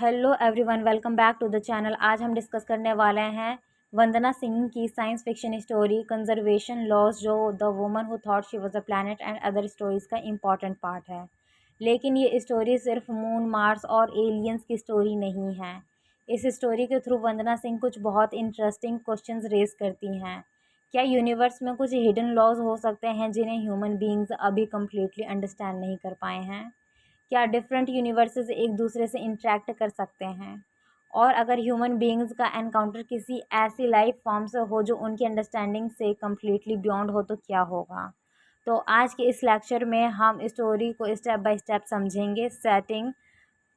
Hello everyone, welcome back to the channel. आज हम discuss करने वाले हैं वंदना सिंह की science fiction story conservation laws, जो the woman who thought she was a planet and other stories का इम्पॉर्टेंट पार्ट है। लेकिन ये स्टोरी सिर्फ मून, मार्स और एलियंस की स्टोरी नहीं है। इस स्टोरी के थ्रू वंदना सिंह कुछ बहुत इंटरेस्टिंग क्वेश्चंस रेज करती हैं। क्या यूनिवर्स में कुछ हिडन लॉज हो सकते हैं जिन्हें ह्यूमन बीइंग्स अभी कम्प्लीटली अंडरस्टैंड नहीं कर पाए हैं? क्या डिफरेंट यूनिवर्सेस एक दूसरे से इंटरेक्ट कर सकते हैं? और अगर ह्यूमन बीइंग्स का एनकाउंटर किसी ऐसी लाइफ फॉर्म से हो जो उनकी अंडरस्टैंडिंग से कम्प्लीटली बियॉन्ड हो, तो क्या होगा? तो आज के इस लेक्चर में हम स्टोरी को स्टेप बाय स्टेप समझेंगे। सेटिंग,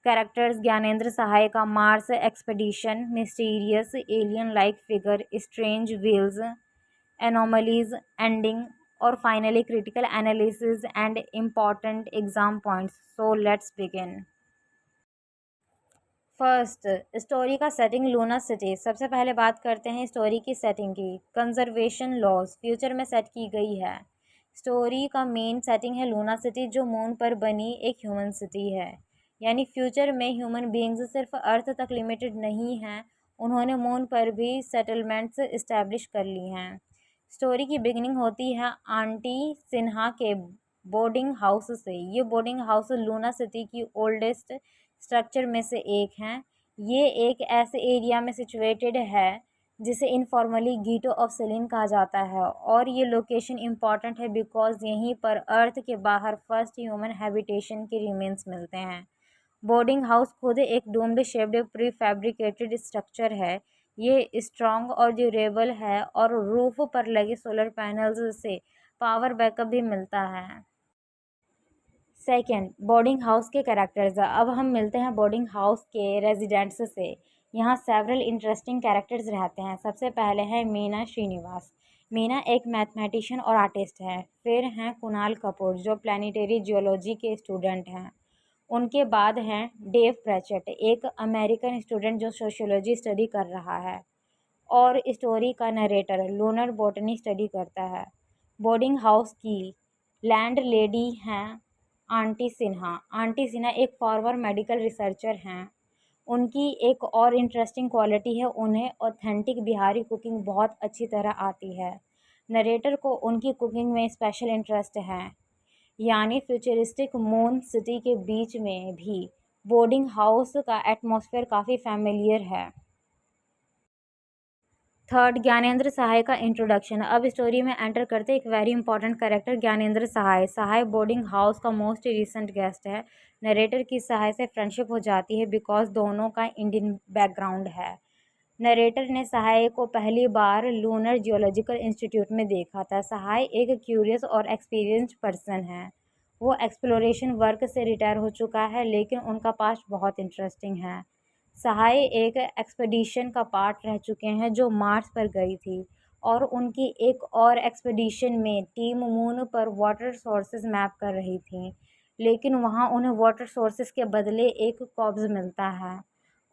कैरेक्टर्स: ज्ञानेंद्र सहाय का Mars expedition, mysterious alien like figure, strange wheels, anomalies, ending, और finally critical analysis and important exam points. So let's begin. First, story का सेटिंग लूना सिटी। सबसे पहले बात करते हैं स्टोरी की सेटिंग की। कंजर्वेशन लॉज फ्यूचर में सेट की गई है। स्टोरी का मेन सेटिंग है लूना सिटी, जो मून पर बनी एक ह्यूमन सिटी है। यानी फ्यूचर में ह्यूमन बीइंग्स सिर्फ अर्थ तक लिमिटेड नहीं हैं, उन्होंने मून पर भी सेटलमेंट्स इस्टेब्लिश कर ली हैं। स्टोरी की बिगिनिंग होती है आंटी सिन्हा के बोर्डिंग हाउस से। ये बोर्डिंग हाउस लूना सिटी की ओल्डेस्ट स्ट्रक्चर में से एक हैं। ये एक ऐसे एरिया में सिचुएटेड है जिसे इनफॉर्मली गीटो ऑफ सेलिन कहा जाता है, और ये लोकेशन इम्पॉर्टेंट है बिकॉज यहीं पर अर्थ के बाहर फर्स्ट ह्यूमन हैबिटेशन के रिमेन्स मिलते हैं। बोर्डिंग हाउस खुद एक doomed shaped pre fabricated structure है। ये स्ट्रॉन्ग और ड्यूरेबल है और रूफ पर लगे सोलर पैनल्स से पावर बैकअप भी मिलता है। सेकेंड, बोर्डिंग हाउस के कैरेक्टर्स। अब हम मिलते हैं बोर्डिंग हाउस के रेजिडेंट्स से। यहाँ सेवरल इंटरेस्टिंग कैरेक्टर्स रहते हैं। सबसे पहले है मीना श्रीनिवास। मीना एक मैथमेटिशियन और आर्टिस्ट है। फिर हैं कुणाल कपूर, जो प्लानिटरी जियोलॉजी के स्टूडेंट हैं। उनके बाद हैं डेव प्रेचेट, एक अमेरिकन स्टूडेंट जो सोशियोलॉजी स्टडी कर रहा है और स्टोरी का नरेटर लूनर बॉटनी स्टडी करता है। बोर्डिंग हाउस की लैंड लेडी हैं आंटी सिन्हा। आंटी सिन्हा एक फॉर्मर मेडिकल रिसर्चर हैं। उनकी एक और इंटरेस्टिंग क्वालिटी है, उन्हें ऑथेंटिक बिहारी कुकिंग बहुत अच्छी तरह आती है। नरेटर को उनकी कुकिंग में स्पेशल इंटरेस्ट है। यानी फ्यूचरिस्टिक मून सिटी के बीच में भी बोर्डिंग हाउस का एटमॉस्फेयर काफ़ी फैमिलियर है। थर्ड, ज्ञानेंद्र सहाय का इंट्रोडक्शन। अब स्टोरी में एंटर करते एक वेरी इंपॉर्टेंट कैरेक्टर ज्ञानेंद्र सहाय। सहाय बोर्डिंग हाउस का मोस्ट रिसेंट गेस्ट है। नरेटर की सहाय से फ्रेंडशिप हो जाती है बिकॉज दोनों का इंडियन बैकग्राउंड है। नरेटर ने सहाय को पहली बार लूनर जियोलॉजिकल इंस्टीट्यूट में देखा था। सहाय एक क्यूरियस और एक्सपीरियंस्ड पर्सन है। वो एक्सप्लोरेशन वर्क से रिटायर हो चुका है, लेकिन उनका पास्ट बहुत इंटरेस्टिंग है। सहाय एक एक्सपेडिशन का पार्ट रह चुके हैं जो मार्स पर गई थी, और उनकी एक और एक्सपेडिशन में टीम मून पर वाटर सोर्सेज मैप कर रही थी, लेकिन वहाँ उन्हें वाटर सोर्सेज के बदले एक कॉब्ज मिलता है,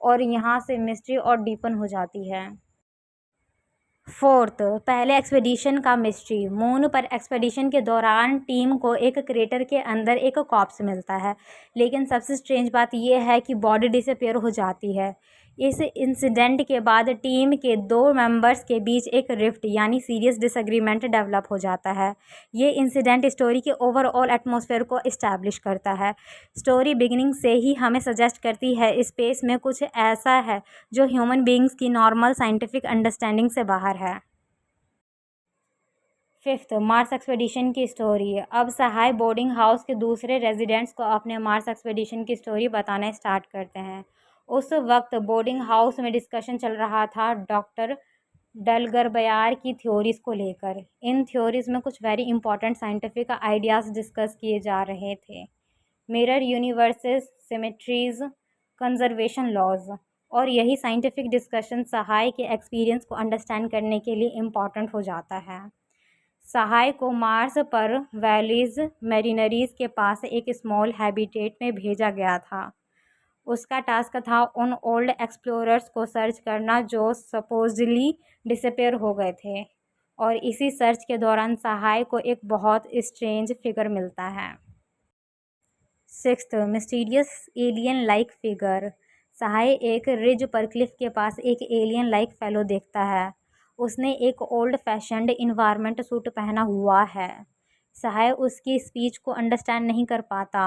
और यहाँ से मिस्ट्री और डीपन हो जाती है। फोर्थ, पहले एक्सपेडिशन का मिस्ट्री। मून पर एक्सपेडिशन के दौरान टीम को एक क्रेटर के अंदर एक कॉप्स मिलता है, लेकिन सबसे स्ट्रेंज बात यह है कि बॉडी डिसअपीयर हो जाती है। इस इंसिडेंट के बाद टीम के दो मेंबर्स के बीच एक रिफ्ट यानी सीरियस डिसएग्रीमेंट डेवलप हो जाता है। ये इंसिडेंट स्टोरी के ओवरऑल एटमॉस्फेयर को इस्टेब्लिश करता है। स्टोरी बिगिनिंग से ही हमें सजेस्ट करती है स्पेस में कुछ ऐसा है जो ह्यूमन बीइंग्स की नॉर्मल साइंटिफिक अंडरस्टैंडिंग से बाहर है। फिफ्थ, मार्स एक्सपेडिशन की स्टोरी। अब सहाय बोर्डिंग हाउस के दूसरे रेजिडेंट्स को अपने मार्स एक्सपेडिशन की स्टोरी बताना स्टार्ट करते हैं। उस वक्त बोर्डिंग हाउस में डिस्कशन चल रहा था डॉक्टर डलगरबयार की थ्योरीज़ को लेकर। इन थ्योरीज़ में कुछ very important scientific ideas discuss किए जा रहे थे। Mirror universes, symmetries, conservation laws, और यही साइंटिफिक डिस्कशन सहाय के एक्सपीरियंस को अंडरस्टैंड करने के लिए इम्पॉर्टेंट हो जाता है। सहाय को मार्स पर वैलीज मैरिनरीज के पास एक स्मॉल हैबिटेट में भेजा गया था। उसका टास्क था उन ओल्ड एक्सप्लोरर्स को सर्च करना जो सपोजली डिसअपेयर हो गए थे, और इसी सर्च के दौरान सहाय को एक बहुत स्ट्रेंज फिगर मिलता है। Sixth, mysterious alien like figure. Sahay एक रिज पर क्लिफ के पास एक एलियन लाइक फेलो देखता है। उसने एक ओल्ड फैशन्ड इन्वायरमेंट सूट पहना हुआ है। सहाय उसकी स्पीच को अंडरस्टैंड नहीं कर पाता।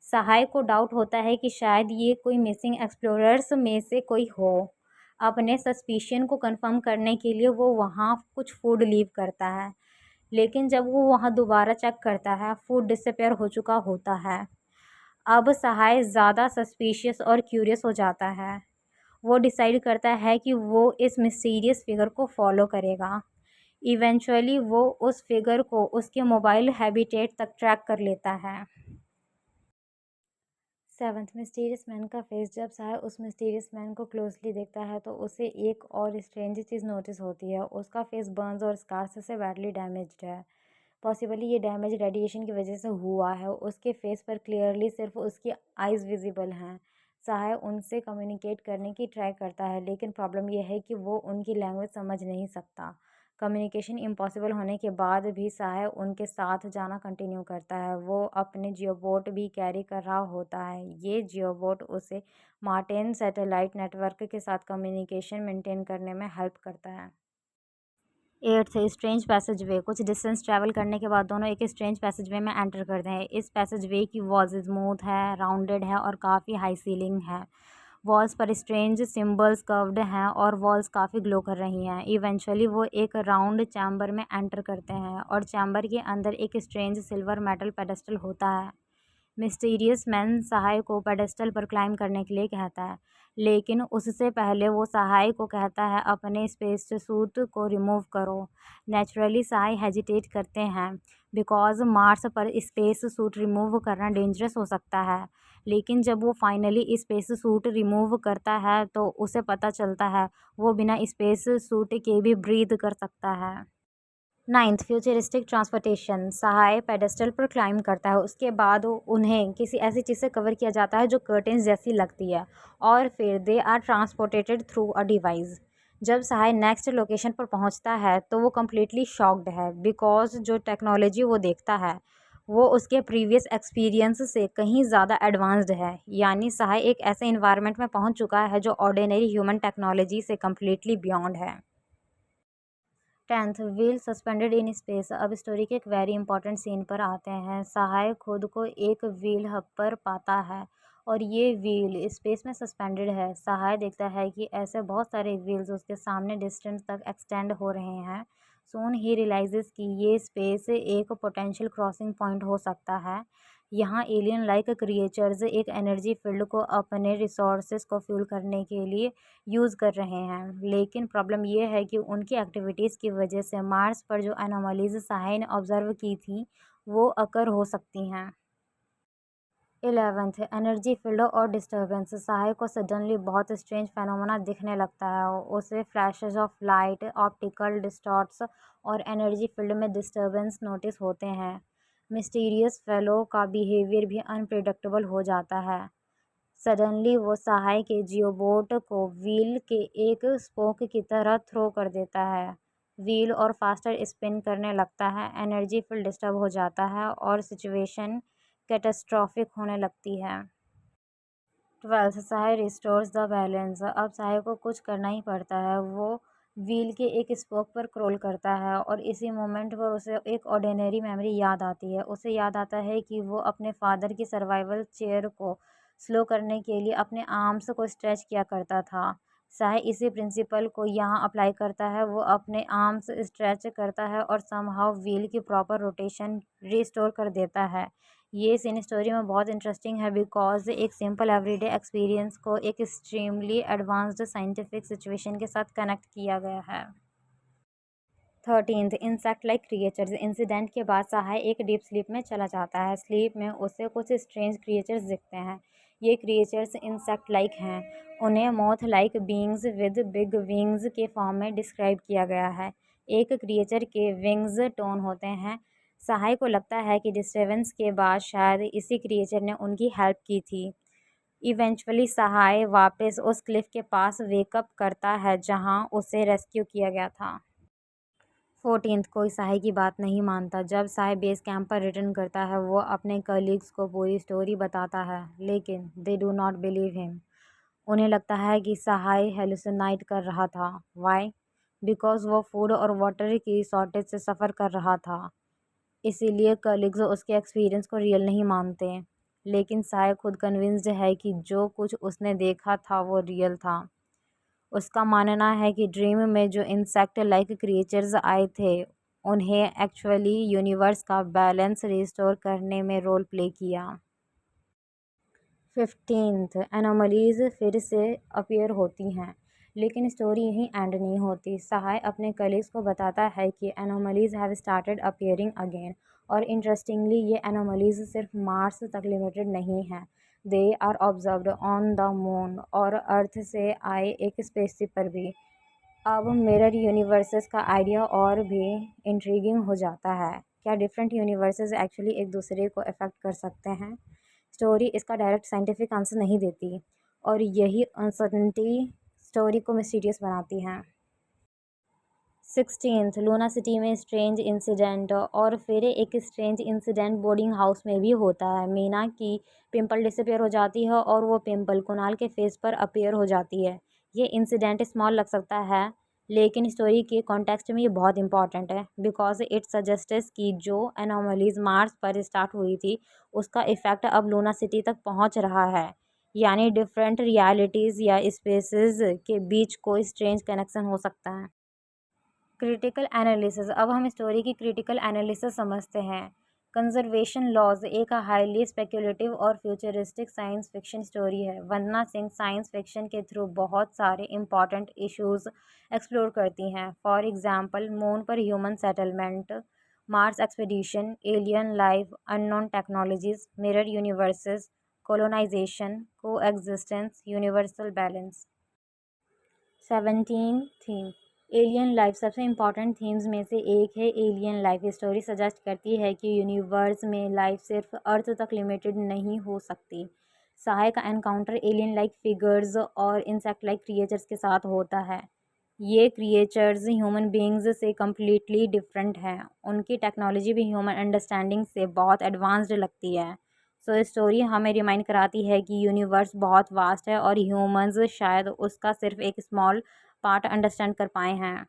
सहाय को डाउट होता है कि शायद ये कोई मिसिंग एक्सप्लोरर्स में से कोई हो। अपने सस्पिशन को कंफर्म करने के लिए वो वहाँ कुछ फूड लीव करता है, लेकिन जब वो वहाँ दोबारा चेक करता है, फूड डिसअपेयर हो चुका होता है। अब सहाय ज़्यादा सस्पिशियस और क्यूरियस हो जाता है। वो डिसाइड करता है कि वो इस मिस्टीरियस फिगर को फॉलो करेगा। इवेंचुअली वो उस फिगर को उसके मोबाइल हैबिटेट तक ट्रैक कर लेता है। 7th मिस्टीरियस मैन का फेस। जब सहाय उस मिस्टीरियस मैन को क्लोजली देखता है तो उसे एक और स्ट्रेंज चीज़ नोटिस होती है। उसका फेस बर्न्स और स्कार्स से बैडली डैमेज्ड है। पॉसिबली ये डैमेज रेडिएशन की वजह से हुआ है। उसके फेस पर क्लियरली सिर्फ उसकी आइज़ विजिबल हैं। सहाय उनसे कम्युनिकेट करने की ट्राई करता है, लेकिन प्रॉब्लम यह है कि वो उनकी लैंग्वेज समझ नहीं सकता। कम्युनिकेशन इम्पॉसिबल होने के बाद भी सहाय उनके साथ जाना कंटिन्यू करता है। वो अपने जियोबोट भी कैरी कर रहा होता है। ये जियोबोट उसे मार्टिन सैटेलाइट नेटवर्क के साथ कम्युनिकेशन मेंटेन करने में हेल्प करता है। 8th स्ट्रेंज पैसेज वे। कुछ डिस्टेंस ट्रैवल करने के बाद दोनों एक स्ट्रेंज पैसेज वे में एंटर करते हैं। इस पैसेज वे की वॉल्स स्मूथ है, राउंडेड है और काफ़ी हाई सीलिंग है। वॉल्स पर स्ट्रेंज सिम्बल्स कर्व्ड हैं और वॉल्स काफ़ी ग्लो कर रही हैं। इवेंचुअली वो एक राउंड चैम्बर में एंटर करते हैं और चैम्बर के अंदर एक स्ट्रेंज सिल्वर मेटल पेडेस्टल होता है। मिस्टीरियस मैन सहाय को पेडेस्टल पर क्लाइम करने के लिए कहता है, लेकिन उससे पहले वो सहाय को कहता है अपने स्पेस सूट को रिमूव करो। नेचुरली सहाय हेजिटेट करते हैं बिकॉज मार्स पर स्पेस सूट रिमूव करना डेंजरस हो सकता है। लेकिन जब वो फाइनली स्पेस सूट रिमूव करता है तो उसे पता चलता है वो बिना स्पेस सूट के भी ब्रीथ कर सकता है। 9th futuristic transportation. Sahay pedestal पर क्लाइम करता है। उसके बाद उन्हें किसी ऐसी चीज़ से कवर किया जाता है जो कर्टेन्स जैसी लगती है, और फिर they are transported through a device. जब सहाय नेक्स्ट लोकेशन पर पहुंचता है तो वो कम्प्लीटली शॉक्ड है बिकॉज जो टेक्नोलॉजी वो देखता है वो उसके प्रीवियस एक्सपीरियंस से कहीं ज़्यादा एडवांस्ड है। यानी सहाय एक ऐसे इन्वायरमेंट में पहुंच चुका है जो ऑर्डिनरी ह्यूमन टेक्नोलॉजी से कम्प्लीटली बियॉन्ड है। 10th wheel suspended in space. अब स्टोरी के एक वेरी इंपॉर्टेंट सीन पर आते हैं। सहाय खुद को एक व्हील हब पर पाता है और ये व्हील स्पेस में सस्पेंडेड है। सहाय देखता है कि ऐसे बहुत सारे व्हील्स उसके सामने डिस्टेंस तक एक्सटेंड हो रहे हैं। सून ही रियलाइजेस कि ये स्पेस एक पोटेंशियल क्रॉसिंग पॉइंट हो सकता है। यहाँ एलियन लाइक क्रिएचर्स एक एनर्जी फील्ड को अपने रिसोर्सेज को फ्यूल करने के लिए यूज़ कर रहे हैं, लेकिन प्रॉब्लम ये है कि उनकी एक्टिविटीज़ की वजह से मार्स पर जो एनोमलीज सहाय ने ऑब्जर्व की थी वो अकर हो सकती हैं। 11th एनर्जी फील्ड और डिस्टर्बेंस। सहाय को सडनली बहुत स्ट्रेंज फेनोमेना दिखने लगता है। उसे flashes of light, optical distorts और एनर्जी फील्ड में डिस्टर्बेंस नोटिस होते हैं। मिस्टीरियस फेलो का बिहेवियर भी अनप्रिडिक्टेबल हो जाता है। सडनली वो सहाय के जियोबोट को व्हील के एक स्पोक की तरह थ्रो कर देता है। व्हील और फास्टर स्पिन करने लगता है। एनर्जी फील्ड डिस्टर्ब हो जाता है और सिचुएशन कैटास्ट्रॉफिक होने लगती है। 12th Sahay restores the balance. अब सहाय को कुछ करना ही पड़ता है। वो व्हील के एक स्पोक पर क्रोल करता है और इसी मोमेंट पर उसे एक ऑर्डिनरी मेमोरी याद आती है। उसे याद आता है कि वो अपने फादर की सर्वाइवल चेयर को स्लो करने के लिए अपने आर्म्स को स्ट्रेच किया करता था। सहाय इसी प्रिंसिपल को यहाँ अप्लाई करता है। वो अपने आर्म्स स्ट्रेच करता है और समहाउ व्हील की प्रॉपर रोटेशन रिस्टोर कर देता है। ये सीन स्टोरी में बहुत इंटरेस्टिंग है बिकॉज एक सिंपल एवरीडे एक्सपीरियंस को एक एक्सट्रीमली एडवांस्ड साइंटिफिक सिचुएशन के साथ कनेक्ट किया गया है। 13th insect like creatures. Incident के बाद सहाय एक डीप स्लीप में चला जाता है। स्लीप में उसे कुछ स्ट्रेंज क्रिएचर्स दिखते हैं। ये क्रिएचर्स इंसेक्ट लाइक हैं। उन्हें moth like beings with big wings के फॉर्म में डिस्क्राइब किया गया है। एक क्रिएचर के विंग्स टोन होते हैं। सहाय को लगता है कि डिस्टर्बेंस के बाद शायद इसी क्रिएचर ने उनकी हेल्प की थी। इवेंचुअली सहाय वापस उस क्लिफ के पास वेकअप करता है जहां उसे रेस्क्यू किया गया था। 14th कोई सहाय की बात नहीं मानता। जब सहाय बेस कैंप पर रिटर्न करता है वो अपने कलीग्स को पूरी स्टोरी बताता है, लेकिन they do not believe him. उन्हें लगता है कि सहाय हेलुसिनेट कर रहा था। वाई? बिकॉज वो फूड और वाटर की शॉर्टेज से सफ़र कर रहा था, इसीलिए कलीग्स उसके एक्सपीरियंस को रियल नहीं मानते। लेकिन सहाय खुद कन्विंस्ड है कि जो कुछ उसने देखा था वो रियल था। उसका मानना है कि ड्रीम में जो इंसेक्ट लाइक क्रिएचर्स आए थे उन्हें एक्चुअली यूनिवर्स का बैलेंस रिस्टोर करने में रोल प्ले किया। 15th, एनोमलीज फिर से अपीयर होती हैं, लेकिन स्टोरी यहीं एंड नहीं होती। सहाय अपने कलीग्स को बताता है कि anomalies have started appearing again, और इंटरेस्टिंगली ये एनोमलीज सिर्फ मार्स तक लिमिटेड नहीं हैं। They are observed on the moon और अर्थ से आए एक स्पेसशिप पर भी। अब मिरर यूनिवर्सेस का आइडिया और भी इंट्रीगिंग हो जाता है। क्या डिफरेंट यूनिवर्सेस एक्चुअली एक दूसरे को अफेक्ट कर सकते हैं? स्टोरी इसका डायरेक्ट साइंटिफिक आंसर नहीं देती, और यही अनसर्टेनिटी स्टोरी को मिस्टीरियस बनाती है। 16th, लूना सिटी में स्ट्रेंज इंसिडेंट। और फिर एक स्ट्रेंज इंसिडेंट बोर्डिंग हाउस में भी होता है। मीना की पिंपल डिसअपियर हो जाती है और वो पिंपल कुणाल के फेस पर अपीयर हो जाती है। ये इंसिडेंट स्मॉल लग सकता है, लेकिन स्टोरी के कॉन्टेक्स्ट में ये बहुत इंपॉर्टेंट है, बिकॉज इट सजेस्ट्स कि जो एनोमलीज मार्स पर स्टार्ट हुई थी उसका इफेक्ट अब लूना सिटी तक पहुंच रहा है। यानी डिफरेंट रियलिटीज़ या स्पेसेस के बीच कोई स्ट्रेंज कनेक्शन हो सकता है। Critical analysis. अब हम स्टोरी की क्रिटिकल एनालिसिस समझते हैं। कंजर्वेशन लॉज एक हाईली स्पेक्युलेटिव और फ्यूचरिस्टिक साइंस फिक्शन स्टोरी है। वंदना सिंह साइंस फिक्शन के थ्रू बहुत सारे इंपॉर्टेंट इश्यूज एक्सप्लोर करती हैं। फॉर एग्जांपल, मून पर human settlement, Mars expedition, alien life, unknown technologies, mirror universes, colonization, coexistence, universal balance. 17 theme. Alien life सबसे important themes में से एक है। एलियन लाइफ स्टोरी सजेस्ट करती है कि यूनिवर्स में लाइफ सिर्फ अर्थ तक लिमिटेड नहीं हो सकती। सहाय का एनकाउंटर एलियन लाइक फिगर्स और इंसेक्ट लाइक क्रिएचर्स के साथ होता है। ये क्रिएचर्स ह्यूमन बीइंग्स से कम्प्लीटली डिफरेंट हैं। उनकी टेक्नोलॉजी भी ह्यूमन अंडरस्टैंडिंग से बहुत एडवांस्ड लगती है। सो स्टोरी हमें रिमाइंड कराती है कि यूनिवर्स बहुत वास्ट है और ह्यूमंस शायद उसका सिर्फ एक स्मॉल पार्ट अंडरस्टैंड कर पाए हैं।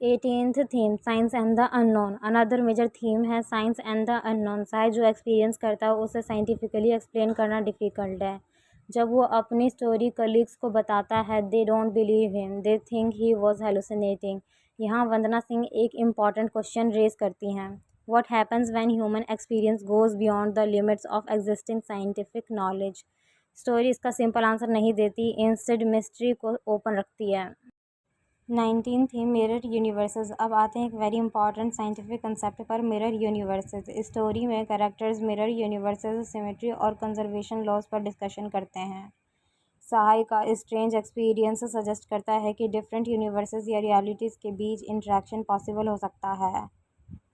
18th theme, science and the unknown. Another major theme है साइंस एंड द अननोन। शायद जो एक्सपीरियंस करता है उसे साइंटिफिकली एक्सप्लेन करना डिफ़िकल्ट है। जब वो अपनी स्टोरी कलीग्स को बताता है, they don't believe him, they think he was hallucinating. यहाँ वंदना सिंह एक इम्पॉर्टेंट क्वेश्चन रेज करती हैं। What happens when human experience goes beyond the limits of existing scientific knowledge? Story इसका सिंपल आंसर नहीं देती, इंस्टेड मिस्ट्री को ओपन रखती है। 19 थीम, मिरर यूनिवर्सेस। अब आते हैं एक वेरी इंपॉर्टेंट साइंटिफिक कंसेप्ट पर, मिरर यूनिवर्सेस। स्टोरी में कैरेक्टर्स मिरर यूनिवर्सेस, सिमेट्री और कंजर्वेशन लॉज पर डिस्कशन करते हैं। सहाय का स्ट्रेंज एक्सपीरियंस सजेस्ट करता है कि डिफरेंट यूनिवर्सेस या रियलिटीज़ के बीच इंटरेक्शन पॉसिबल हो सकता है।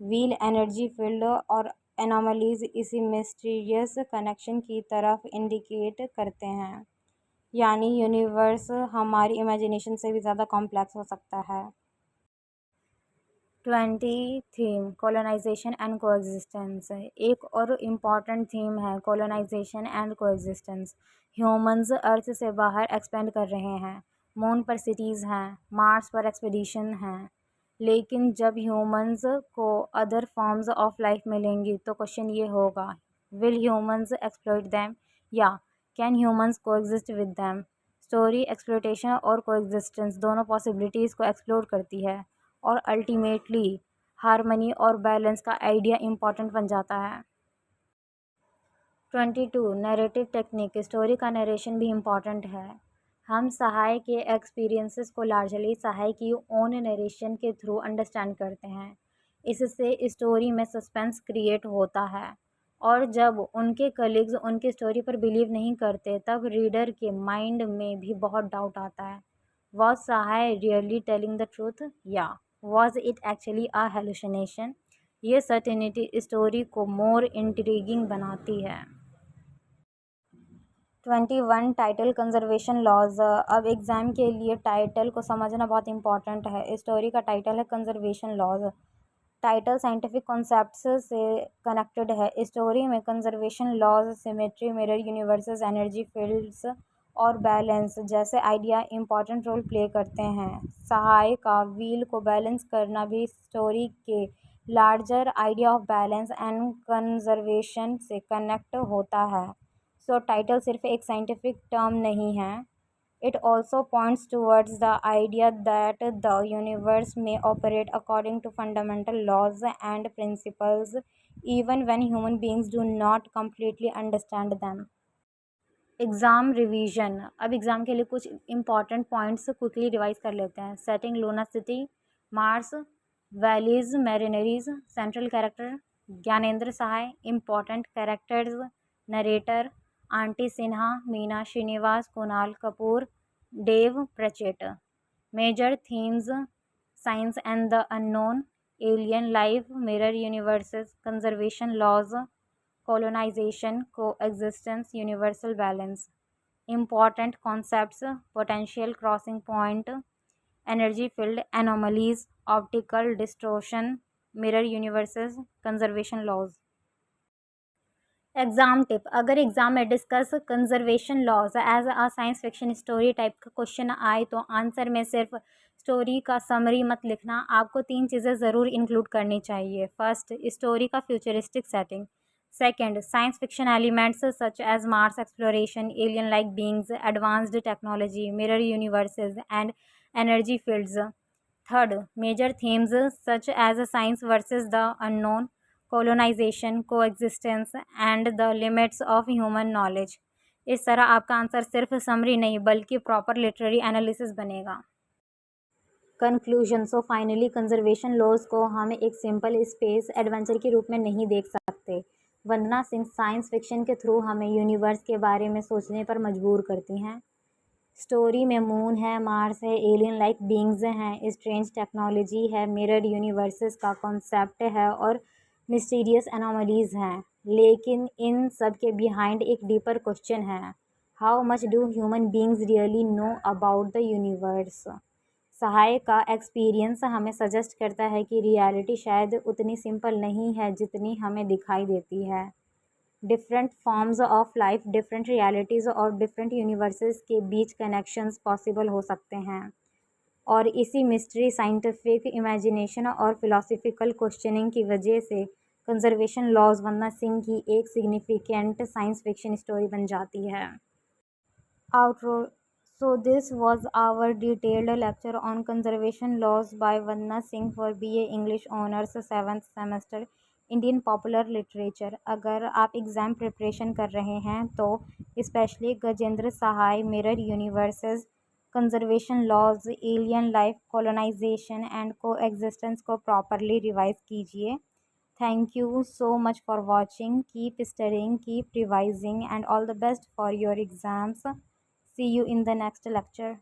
व्हील एनर्जी फील्ड और एनोमलीज इसी मिस्टीरियस कनेक्शन की तरफ इंडिकेट करते हैं। यानी यूनिवर्स हमारी इमेजिनेशन से भी ज़्यादा कॉम्प्लेक्स हो सकता है। 20 थीम, कॉलोनाइजेशन एंड कोएग्जिस्टेंस। एक और इम्पॉर्टेंट थीम है कॉलोनाइजेशन एंड कोएग्जिस्टेंस। ह्यूमंस अर्थ से बाहर एक्सपेंड कर रहे हैं। मून पर सिटीज़ हैं, मार्स पर एक्सपीडिशन हैं। लेकिन जब ह्यूमंस को अदर फॉर्म्स ऑफ लाइफ मिलेंगी तो क्वेश्चन ये होगा, विल ह्यूमंस एक्सप्लॉइट दैम, या can humans coexist with them? Story exploitation और कोएग्जिस्टेंस दोनों पॉसिबिलिटीज़ को एक्सप्लोर करती है, और अल्टीमेटली हार्मनी और बैलेंस का आइडिया इम्पॉर्टेंट बन जाता है। 22 नैरेटिव टेक्निक। स्टोरी का नरेशन भी इम्पॉर्टेंट है। हम सहाय के एक्सपीरियंसेस को लार्जली सहाय की ओन नरेशन के थ्रू अंडरस्टैंड करते हैं। इससे स्टोरी में सस्पेंस क्रिएट होता है, और जब उनके कलीग्स उनकी स्टोरी पर बिलीव नहीं करते तब रीडर के माइंड में भी बहुत डाउट आता है। Was Sahay really telling the truth, या was it actually a hallucination? ये सर्टेनिटी स्टोरी को मोर इंट्रीगिंग बनाती है। 21 टाइटल, कंजर्वेशन लॉज। अब एग्ज़ाम के लिए टाइटल को समझना बहुत इंपॉर्टेंट है। स्टोरी का टाइटल है conservation laws. Title scientific concepts से कनेक्टेड है। स्टोरी में conservation laws, symmetry, mirror universes, energy fields और बैलेंस जैसे आइडिया इंपॉर्टेंट रोल प्ले करते हैं। सहाय का व्हील को बैलेंस करना भी स्टोरी के larger idea of balance and conservation से कनेक्ट होता है। सो टाइटल सिर्फ एक साइंटिफिक टर्म नहीं है, it also points towards the idea that the universe may operate according to fundamental laws and principles even when human beings do not completely understand them. Exam revision. अब exam के लिए कुछ important points quickly revise कर लेते हैं। Setting Luna City, Mars, Valles Marineris, central character Gyanendra Sahay, important characters narrator aunty Sinha, Meena Srinivas, Kunal Kapoor, Dave Pratchett. Major themes science and the unknown, alien life, mirror universes, conservation laws, colonization, coexistence, universal balance. Important concepts: potential crossing point, energy field anomalies, optical distortion, mirror universes, conservation laws. Exam tip: अगर exam में discuss conservation laws as a science fiction story type का question आए तो answer में सिर्फ story का summary मत लिखना, आपको 3 चीज़ें ज़रूर इंक्लूड करनी चाहिए। फर्स्ट, स्टोरी का futuristic setting. Second, science fiction elements such as Mars exploration, alien like beings, advanced technology, mirror universes and energy fields. Third, major themes such as science versus the unknown, colonization, coexistence and the limits of human knowledge। इस तरह आपका answer सिर्फ summary नहीं बल्कि proper literary analysis बनेगा। Conclusion. So finally conservation laws को हम एक सिंपल स्पेस एडवेंचर के रूप में नहीं देख सकते। वंदना सिंह साइंस फिक्शन के थ्रू हमें यूनिवर्स के बारे में सोचने पर मजबूर करती हैं। स्टोरी में मून है, मार्स है, एलियन लाइक बींग्स हैं, स्ट्रेंज टेक्नोलॉजी है, मिरर यूनिवर्सेस का कॉन्सेप्ट है और मिस्टीरियस एनोमलीज हैं। लेकिन इन सब के बिहाइंड एक डीपर क्वेश्चन है, how much do human beings really know about the universe. Sahay का एक्सपीरियंस हमें सजेस्ट करता है कि रियलिटी शायद उतनी सिंपल नहीं है जितनी हमें दिखाई देती है। Different forms of life, different realities और डिफरेंट यूनिवर्सेस के बीच कनेक्शंस पॉसिबल हो सकते हैं और इसी मिस्ट्री, साइंटिफिक इमेजिनेशन और फिलोसफिकल क्वेश्चनिंग की वजह से कंजर्वेशन लॉज वंदना सिंह की एक सिग्निफिकेंट साइंस फिक्शन स्टोरी बन जाती है। Outro. So this was our detailed lecture on conservation laws by Vandana Singh for BA English honours 7th semester Indian popular literature. अगर आप एग्ज़ाम प्रिपरेशन कर रहे हैं तो specially Gajendra Sahay, mirror universes, conservation laws, alien life, colonization and coexistence को properly revise कीजिए। Thank you so much for watching. Keep studying, keep revising and all the best for your exams. See you in the next lecture.